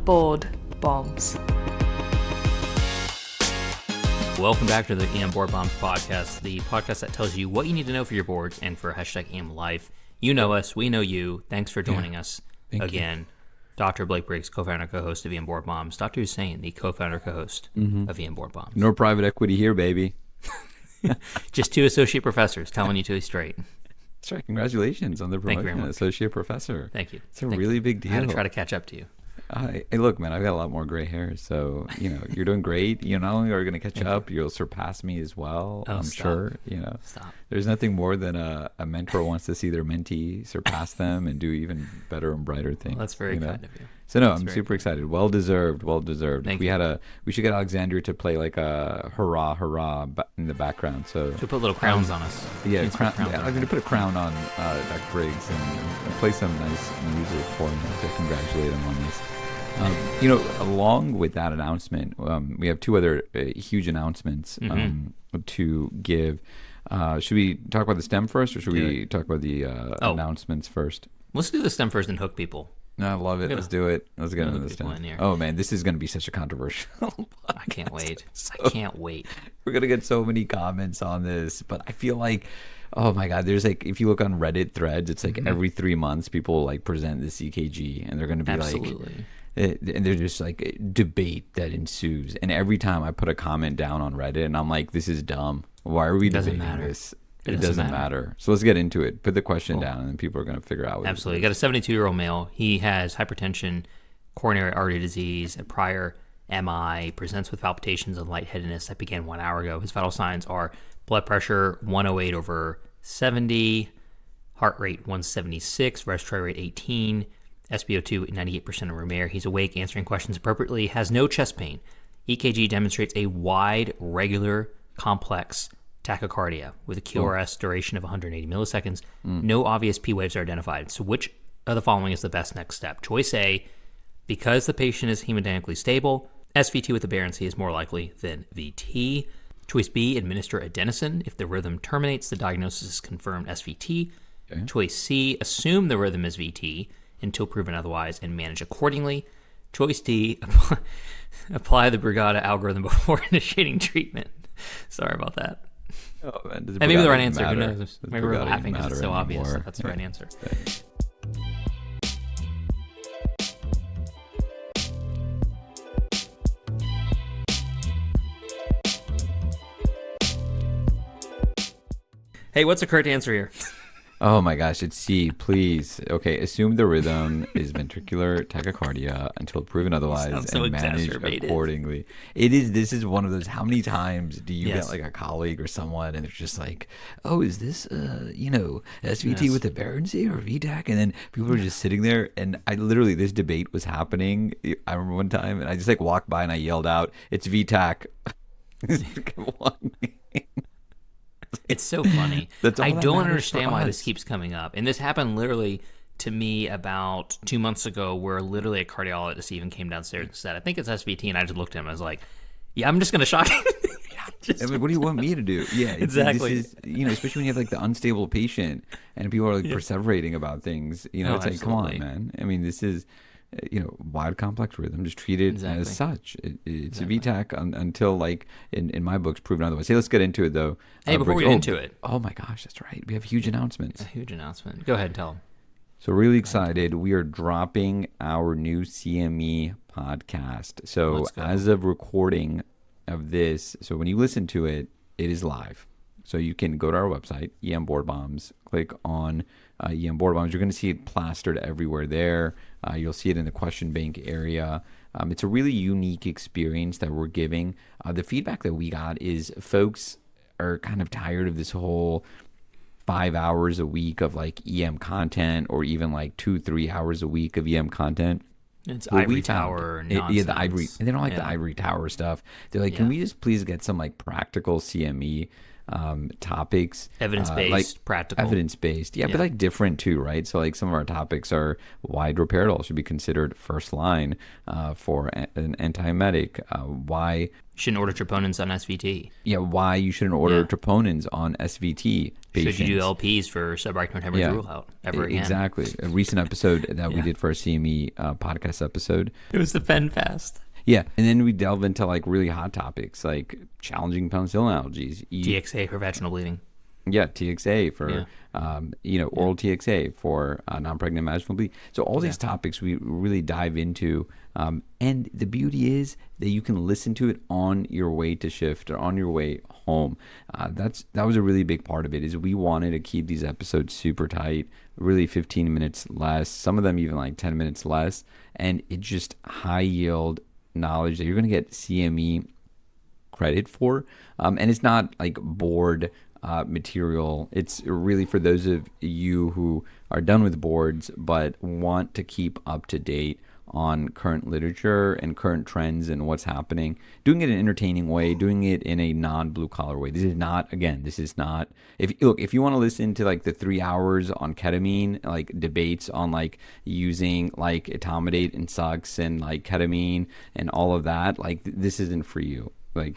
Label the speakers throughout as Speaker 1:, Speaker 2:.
Speaker 1: Board Bombs.
Speaker 2: Welcome back to the EM Board Bombs podcast, the podcast that tells you what you need to know for your boards and for hashtag EM Life. You know us, we know you. Thanks for joining us again. Dr. Blake Briggs, co-founder and co-host of EM Board Bombs. Dr. Hussein, the co-founder co-host of EM Board Bombs.
Speaker 3: No private equity here, baby.
Speaker 2: Just two associate professors telling you to be straight.
Speaker 3: That's right. Congratulations on the promotion, associate professor.
Speaker 2: Thank you.
Speaker 3: It's a really big deal.
Speaker 2: I had to try to catch up to you.
Speaker 3: Hey, look, man, I've got a lot more gray hair, so you're doing great. You not only are going to catch up, you'll surpass me as well. I'm sure.
Speaker 2: Stop.
Speaker 3: There's nothing more than a mentor wants to see their mentee surpass them and do even better and brighter things.
Speaker 2: Well, that's very kind of you.
Speaker 3: So no, I'm super excited. Well deserved.
Speaker 2: Thank you.
Speaker 3: We should get Alexandria to play like a hurrah in the background. So
Speaker 2: to put little crowns on us.
Speaker 3: Yeah, I'm going to put a crown on Dr. Briggs and play some nice music for him to congratulate him on this. Along with that announcement, we have two other huge announcements to give. Should we talk about the STEM first, or should we talk about the announcements first?
Speaker 2: Let's do the STEM first and hook people.
Speaker 3: I love it. Let's do it. Let's get into this STEM. Oh, man, this is going to be such a controversial
Speaker 2: I can't wait. I can't wait.
Speaker 3: We're going to get so many comments on this, but I feel like, oh my God, there's like, if you look on Reddit threads, it's like every 3 months people like present the CKG and they're going to be
Speaker 2: Absolutely.
Speaker 3: And there's just like debate that ensues. And every time I put a comment down on Reddit and I'm like, this is dumb. Why are we debating this? It doesn't matter. So let's get into it. Put the question down and then people are going to figure out what
Speaker 2: Absolutely. You got a 72-year-old male. He has hypertension, coronary artery disease, a prior MI, presents with palpitations and lightheadedness that began 1 hour ago. His vital signs are blood pressure 108/70, heart rate 176, respiratory rate 18, SpO2 98% of room air. He's awake, answering questions appropriately, has no chest pain. EKG demonstrates a wide, regular, complex tachycardia with a QRS duration of 180 milliseconds. No obvious P waves are identified. So which of the following is the best next step? Choice A, because the patient is hemodynamically stable, SVT with aberrancy is more likely than VT. Choice B, administer adenosine. If the rhythm terminates, the diagnosis is confirmed SVT. Okay. Choice C, assume the rhythm is VT until proven otherwise and manage accordingly. Choice D, apply the Brugada algorithm before initiating treatment. Sorry about that.
Speaker 3: Oh, man,
Speaker 2: and maybe the right answer. Who knows? Maybe we're laughing because it's so obvious that that's the right answer. Hey, what's the correct answer here?
Speaker 3: Oh my gosh, it's C, please. Okay, assume the rhythm is ventricular tachycardia until proven otherwise and manage accordingly. This is one of those, how many times do you get like a colleague or someone and they're just like, oh, is this, SVT with aberrancy or VTAC? And then people are just sitting there and this debate was happening. I remember one time and I just like walked by and I yelled out, it's VTAC.
Speaker 2: It's so funny. I don't understand why this keeps coming up. And this happened literally to me about 2 months ago where literally a cardiologist even came downstairs and said, I think it's SVT. And I just looked at him. I was like, yeah, I'm just going to shock him.
Speaker 3: What do you want me to do? Yeah,
Speaker 2: exactly.
Speaker 3: This is, especially when you have like the unstable patient and people are like perseverating about things. It's like, come on, man. I mean, this is... wide complex rhythm, just treat it as such. It's a VTAC until, like, in my books, proven otherwise. Hey, let's get into it, though.
Speaker 2: Hey, before we get into it.
Speaker 3: Oh, my gosh, that's right. We have huge announcements.
Speaker 2: A huge announcement. Go ahead and tell them.
Speaker 3: So really excited. We are dropping our new CME podcast. So as of recording of this, so when you listen to it, it is live. So you can go to our website, EM Board Bombs, click on EM Board Bombs. You're going to see it plastered everywhere there. You'll see it in the question bank area. It's a really unique experience that we're giving. The feedback that we got is folks are kind of tired of this whole 5 hours a week of like EM content, or even like 2-3 hours a week of EM content.
Speaker 2: It's ivory tower nonsense.
Speaker 3: Yeah, the ivory. And they don't like the ivory tower stuff. They're like, can we just please get some like practical CME topics,
Speaker 2: evidence-based, practical,
Speaker 3: evidence-based, but like different too, right? So like some of our topics are why droperidol should be considered first line for an antiemetic, why
Speaker 2: you shouldn't order troponins on SVT,
Speaker 3: why you shouldn't order troponins on SVT, patients.
Speaker 2: Should you do LPs for subarachnoid hemorrhage rule out ever again?
Speaker 3: Exactly. A recent episode that we did for our CME podcast episode.
Speaker 2: It was the pen fast.
Speaker 3: Yeah, and then we delve into like really hot topics like challenging penicillin allergies,
Speaker 2: TXA for vaginal bleeding.
Speaker 3: Yeah, TXA for oral TXA for non-pregnant vaginal bleeding. So all these topics we really dive into, and the beauty is that you can listen to it on your way to shift or on your way home. That was a really big part of it. Is we wanted to keep these episodes super tight, really 15 minutes less, some of them even like 10 minutes less, and it's just high yield knowledge that you're going to get CME credit for, and it's not like board material. It's really for those of you who are done with boards but want to keep up to date on current literature and current trends and what's happening, doing it in an entertaining way, doing it in a non-blue collar way. This is not if you want to listen to like the 3 hours on ketamine, like debates on like using like etomidate and sucks and like ketamine and all of that, like this isn't for you. Like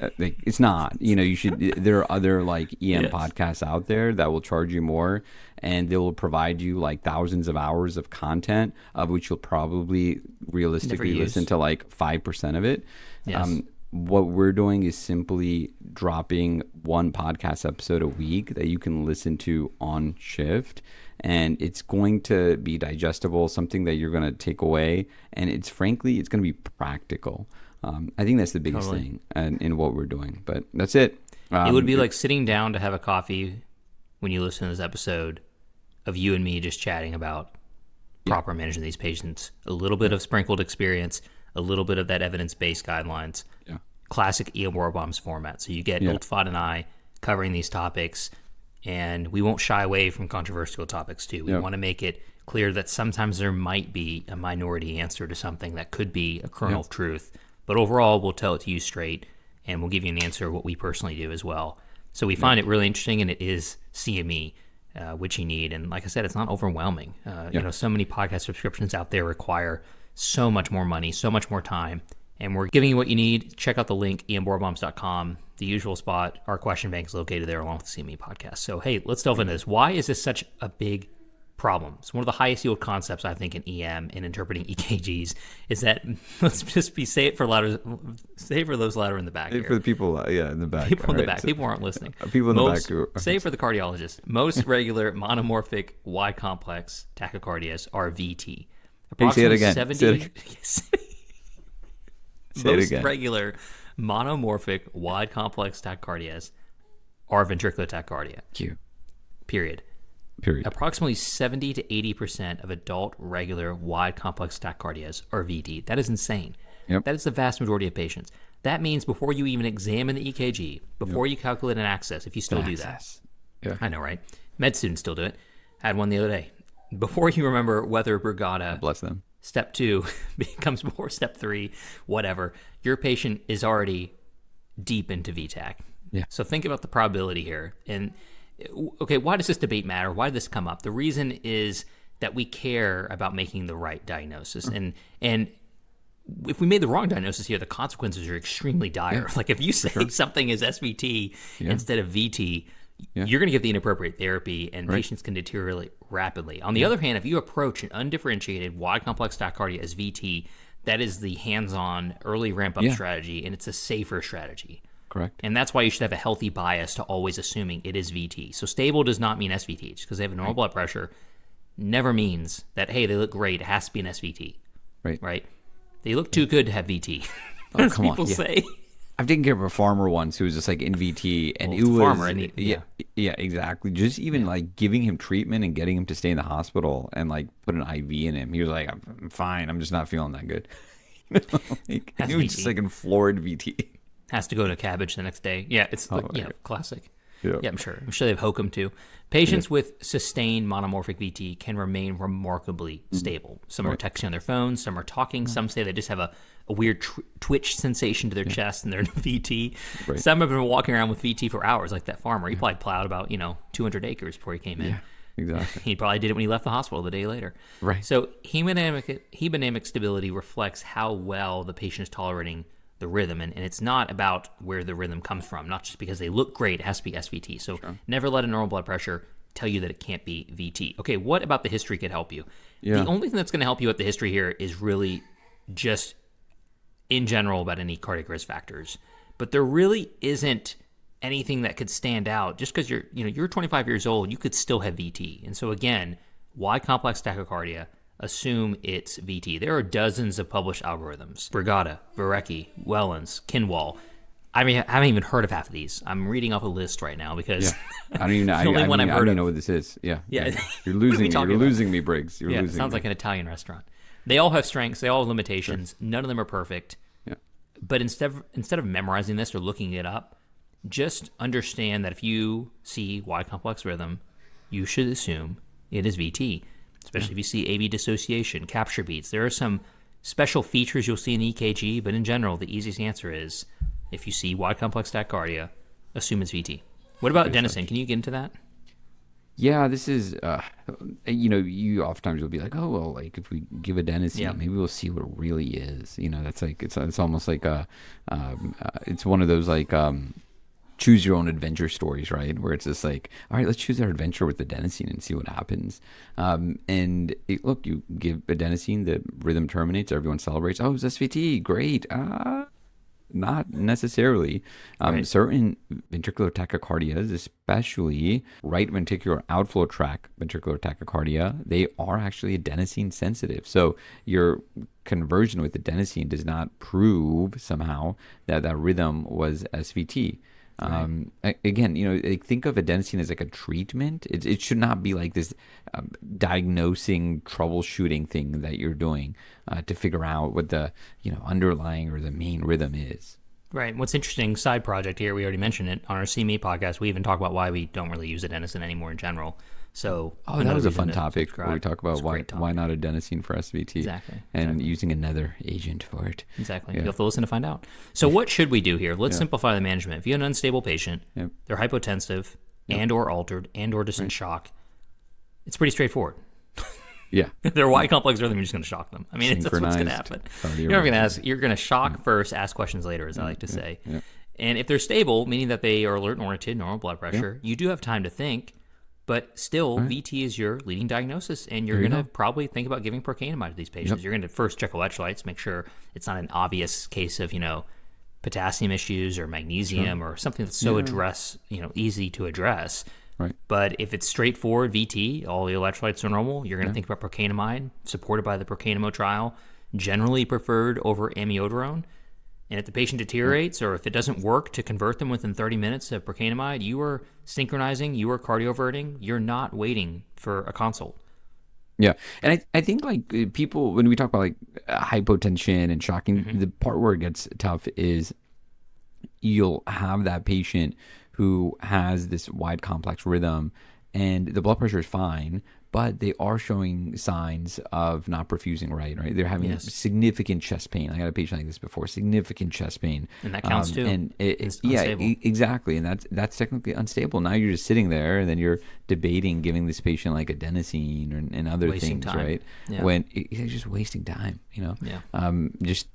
Speaker 3: it's not, you should, there are other like EM podcasts out there that will charge you more, and they will provide you like thousands of hours of content, of which you'll probably realistically listen to like 5% of it.
Speaker 2: Yes.
Speaker 3: What we're doing is simply dropping one podcast episode a week that you can listen to on shift, and it's going to be digestible, something that you're going to take away, and it's going to be practical. I think that's the biggest thing in what we're doing, but that's it.
Speaker 2: It would be like sitting down to have a coffee when you listen to this episode of you and me just chatting about proper management of these patients, a little bit of sprinkled experience, a little bit of that evidence-based guidelines, classic Ian Warbaum's format. So you get Ultfot and I covering these topics, and we won't shy away from controversial topics too. We want to make it clear that sometimes there might be a minority answer to something that could be a kernel of truth. But overall, we'll tell it to you straight, and we'll give you an answer of what we personally do as well. So we find it really interesting, and it is CME, which you need. And like I said, it's not overwhelming. So many podcast subscriptions out there require so much more money, so much more time, and we're giving you what you need. Check out the link, ianborbaums.com, the usual spot. Our question bank is located there along with the CME podcast. So, hey, let's delve into this. Why is this such a big problem? It's one of the highest yield concepts, I think, in EM in interpreting EKGs is that, let's just say it for those louder in the back here.
Speaker 3: For the people in the back.
Speaker 2: People in the back. People aren't listening.
Speaker 3: People in the back who
Speaker 2: say for the cardiologist, most regular monomorphic wide complex tachycardias are VT.
Speaker 3: Hey, say it again.
Speaker 2: Most regular monomorphic wide complex tachycardias are ventricular tachycardia. Period. Approximately 70 to 80% of adult regular wide complex tachycardias are VT. That is insane. That is the vast majority of patients. That means before you even examine the EKG, before you calculate an access, if you still do that. I know, right? Med students still do it. I had one the other day. Before you remember whether Brugada,
Speaker 3: bless them,
Speaker 2: step 2 becomes before step 3, whatever, your patient is already deep into VTAC. So think about the probability here. And okay, why does this debate matter? Why did this come up? The reason is that we care about making the right diagnosis. And if we made the wrong diagnosis here, the consequences are extremely dire. Like if you say something is SVT instead of VT, you're going to get the inappropriate therapy, and patients can deteriorate rapidly. On the other hand, if you approach an undifferentiated wide complex tachycardia as VT, that is the hands-on early ramp-up strategy, and it's a safer strategy.
Speaker 3: Correct.
Speaker 2: And that's why you should have a healthy bias to always assuming it is VT. So stable does not mean SVT. Just because they have a normal blood pressure never means that, hey, they look great, it has to be an SVT. Right? They look too good to have VT.
Speaker 3: Oh, come
Speaker 2: people
Speaker 3: on.
Speaker 2: say.
Speaker 3: I've taken care of a farmer once who was just like in VT, and it was
Speaker 2: farmer, and
Speaker 3: exactly. Just even like giving him treatment and getting him to stay in the hospital and like put an IV in him. He was like, "I'm fine. I'm just not feeling that good." Like, he was just like in florid VT.
Speaker 2: Has to go to cabbage the next day. Yeah, it's classic.
Speaker 3: Yeah,
Speaker 2: I'm sure they've hokum too. Patients with sustained monomorphic VT can remain remarkably stable. Some are texting on their phones, some are talking, some say they just have a weird twitch sensation to their chest and they're in VT. Some have been walking around with VT for hours, like that farmer. He probably plowed about 200 acres before he came in.
Speaker 3: Exactly.
Speaker 2: He probably did it when he left the hospital the day later.
Speaker 3: Right.
Speaker 2: So hemodynamic stability reflects how well the patient is tolerating the rhythm. And it's not about where the rhythm comes from, not just because they look great, it has to be SVT. So never let a normal blood pressure tell you that it can't be VT. Okay, what about the history could help you? The only thing that's going to help you with the history here is really just in general about any cardiac risk factors. But there really isn't anything that could stand out. Just because you're 25 years old, you could still have VT. And so again, wide complex tachycardia, assume it's VT. There are dozens of published algorithms. Brigada, Varecki, Wellens, Kinwall. I haven't even heard of half of these. I'm reading off a list right now because
Speaker 3: I don't even know. I don't even know what this is. Yeah. You're losing me. You're losing me, Briggs. You're losing me.
Speaker 2: Sounds like an Italian restaurant. They all have strengths. They all have limitations. Sure. None of them are perfect. Yeah. But instead of memorizing this or looking it up, just understand that if you see wide complex rhythm, you should assume it is VT, especially if you see AV dissociation, capture beats. There are some special features you'll see in EKG, but in general, the easiest answer is if you see wide complex tachycardia, assume it's VT. What about adenosine? Can you get into that?
Speaker 3: Yeah, this is, you oftentimes will be like, oh, well, like if we give adenosine, maybe we'll see what it really is. That's like, it's almost like, it's one of those like, choose your own adventure stories, right? Where it's just like, all right, let's choose our adventure with adenosine and see what happens. Look, you give adenosine, the rhythm terminates, everyone celebrates. Oh, it's SVT, great. Not necessarily. Certain ventricular tachycardias, especially right ventricular outflow tract ventricular tachycardia, they are actually adenosine sensitive. So your conversion with adenosine does not prove somehow that that rhythm was SVT. Again, think of adenosine as like a treatment. It should not be like this diagnosing, troubleshooting thing that you're doing to figure out what the underlying or the main rhythm is.
Speaker 2: Right. What's interesting, side project here, we already mentioned it on our CME podcast. We even talk about why we don't really use adenosine anymore in general. So
Speaker 3: that was a fun topic where we talk about why not adenosine for SVT.
Speaker 2: Exactly.
Speaker 3: And using another agent for it.
Speaker 2: Exactly. You'll have to listen to find out. So what should we do here? Let's simplify the management. If you have an unstable patient, they're hypotensive and or altered and or just in shock, it's pretty straightforward.
Speaker 3: Yeah.
Speaker 2: If they're wide complex rhythm, you're just going to shock them. I mean, that's what's going to happen. You're never going to ask. You're going to shock first, ask questions later, as I like to say. Yeah. And if they're stable, meaning that they are alert and oriented, normal blood pressure, you do have time to think. But still, VT is your leading diagnosis, and you're going to probably think about giving procainamide to these patients. You're going to first check electrolytes, make sure it's not an obvious case of, potassium issues or magnesium or something that's so easy to address.
Speaker 3: Right.
Speaker 2: But if it's straightforward VT, all the electrolytes are normal, you're going to think about procainamide, supported by the Procainamo trial, generally preferred over amiodarone. And if the patient deteriorates or if it doesn't work to convert them within 30 minutes of procainamide, you are synchronizing, you are cardioverting, you're not waiting for a consult.
Speaker 3: Yeah. And I think like people, when we talk about like hypotension and shocking, the part where it gets tough is you'll have that patient who has this wide complex rhythm and the blood pressure is fine, but they are showing signs of not perfusing right? They're having significant chest pain. I had a patient like this before, significant chest pain.
Speaker 2: And that counts too.
Speaker 3: And exactly. And that's technically unstable. Now you're just sitting there and then you're debating giving this patient like adenosine and other
Speaker 2: wasting
Speaker 3: things,
Speaker 2: time.
Speaker 3: Right?
Speaker 2: Yeah.
Speaker 3: When it's just wasting time, just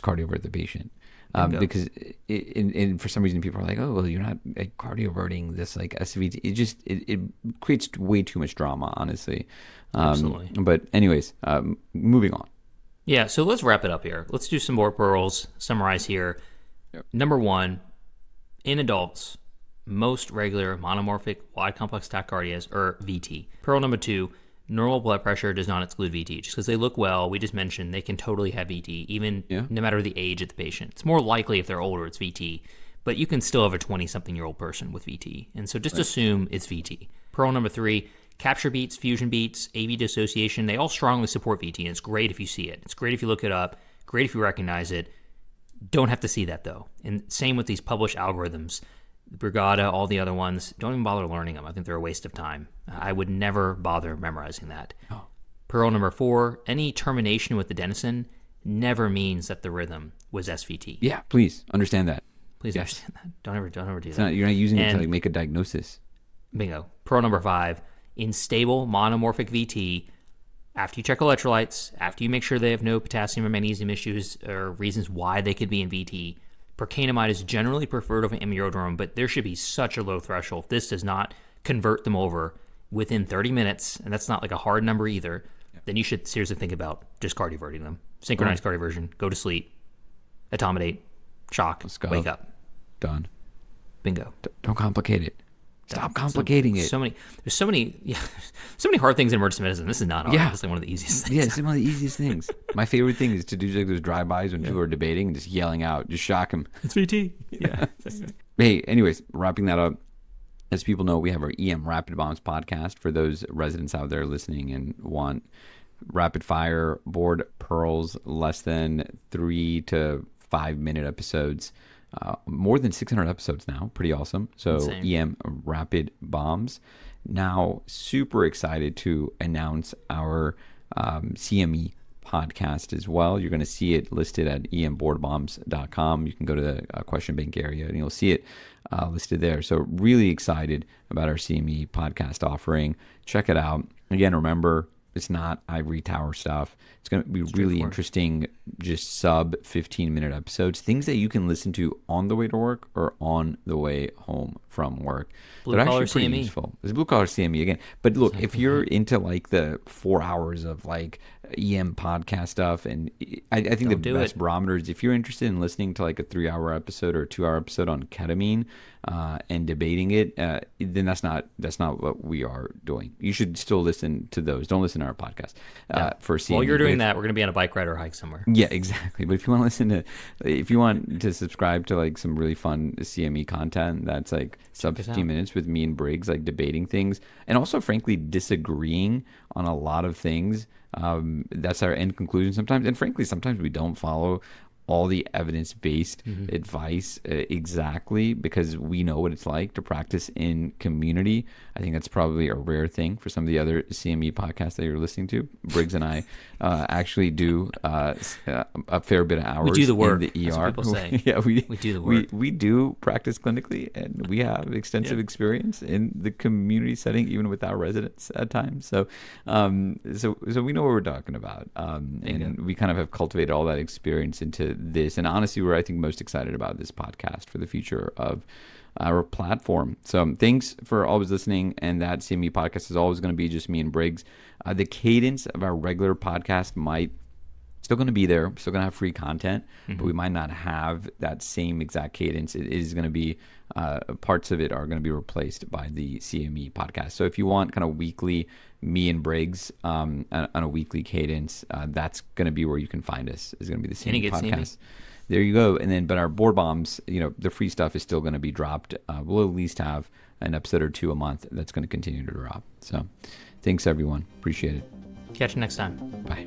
Speaker 3: cardiovert the patient. Because for some reason people are like, oh, well, you're not like, cardioverting this like SVT. It creates way too much drama, honestly.
Speaker 2: Absolutely.
Speaker 3: But anyways, moving on.
Speaker 2: Yeah, so let's wrap it up here. Let's do some more pearls, summarize here. Yep. Number one, in adults, most regular monomorphic wide complex tachycardias are VT. Pearl number two, normal blood pressure does not exclude VT. Just because they look well, we just mentioned they can totally have VT, even no matter the age of the patient. It's more likely if they're older, it's VT. But you can still have a 20-something-year-old person with VT. And so just assume it's VT. Pearl number three, capture beats, fusion beats, AV dissociation, they all strongly support VT. And it's great if you see it. It's great if you look it up. Great if you recognize it. Don't have to see that, though. And same with these published algorithms. Brigada, all the other ones, don't even bother learning them. I think they're a waste of time. I would never bother memorizing that. Oh. Pearl number four, any termination with adenosine never means that the rhythm was SVT.
Speaker 3: Yeah, please understand that.
Speaker 2: Please understand that. Don't ever do that.
Speaker 3: You're not using it to like make a diagnosis.
Speaker 2: Bingo. Pearl number five, in stable monomorphic VT, after you check electrolytes, after you make sure they have no potassium or magnesium issues or reasons why they could be in VT, percanamide is generally preferred over amiodarone, but there should be such a low threshold. If this does not convert them over within 30 minutes, and that's not like a hard number either, then you should seriously think about just cardioverting them. Synchronized cardioversion, go to sleep, etomidate, shock, wake up.
Speaker 3: Done.
Speaker 2: Bingo.
Speaker 3: Don't complicate it. Stop complicating it.
Speaker 2: There's so many hard things in emergency medicine. This is not hard.
Speaker 3: Yeah.
Speaker 2: It's like one of the easiest things.
Speaker 3: Yeah, it's one of the easiest things. My favorite thing is to do like those drive-bys when people are debating and just yelling out, just shock them.
Speaker 2: It's VT. Yeah.
Speaker 3: Hey, anyways, wrapping that up. As people know, we have our EM Rapid Bombs podcast for those residents out there listening and want rapid fire board pearls, less than 3 to 5 minute episodes. More than 600 episodes now. Pretty awesome. So insane. EM Rapid Bombs. Now, super excited to announce our CME podcast as well. You're going to see it listed at emboardbombs.com. You can go to the question bank area and you'll see it listed there. So really excited about our CME podcast offering. Check it out. Again, remember, it's not ivory tower stuff. It's going to be really interesting, just sub 15-minute episodes, things that you can listen to on the way to work or on the way home from work.
Speaker 2: Blue collar CME.
Speaker 3: Useful. It's blue collar CME again. But look, if you're into like the 4 hours of like EM podcast stuff, and I think the best barometer is if you're interested in listening to like a 3-hour episode or a 2-hour episode on ketamine and debating it, then that's not what we are doing. You should still listen to those. Don't listen to our podcast for CME.
Speaker 2: While you're doing that, we're going to be on a bike ride or hike somewhere.
Speaker 3: Yeah, exactly. But if you want to subscribe to like some really fun CME content that's like sub 15 minutes with me and Briggs, like debating things and also frankly disagreeing on a lot of things. That's our end conclusion sometimes. And frankly, sometimes we don't follow all the evidence-based advice exactly because we know what it's like to practice in community. I think that's probably a rare thing for some of the other CME podcasts that you're listening to. Briggs and I actually do a fair bit of hours.
Speaker 2: We do the work,
Speaker 3: in the ER.
Speaker 2: That's what people say.
Speaker 3: Yeah, we
Speaker 2: do the work.
Speaker 3: We do practice clinically, and we have extensive experience in the community setting, even with our residents at times. So we know what we're talking about, and we kind of have cultivated all that experience into this. And honestly, we're I think most excited about this podcast for the future of our platform. So thanks for always listening. And that CME podcast is always going to be just me and Briggs. The cadence of our regular podcast might still going to be there. We're still going to have free content, but we might not have that same exact cadence. It is going to be parts of it are going to be replaced by the CME podcast. So if you want kind of weekly me and Briggs on a weekly cadence, that's going to be where you can find us. Is going to be the CME podcast. There you go. And then, but our board bombs, the free stuff is still going to be dropped. We'll at least have an episode or 2 a month that's going to continue to drop. So thanks everyone. Appreciate it.
Speaker 2: Catch you next time.
Speaker 3: Bye.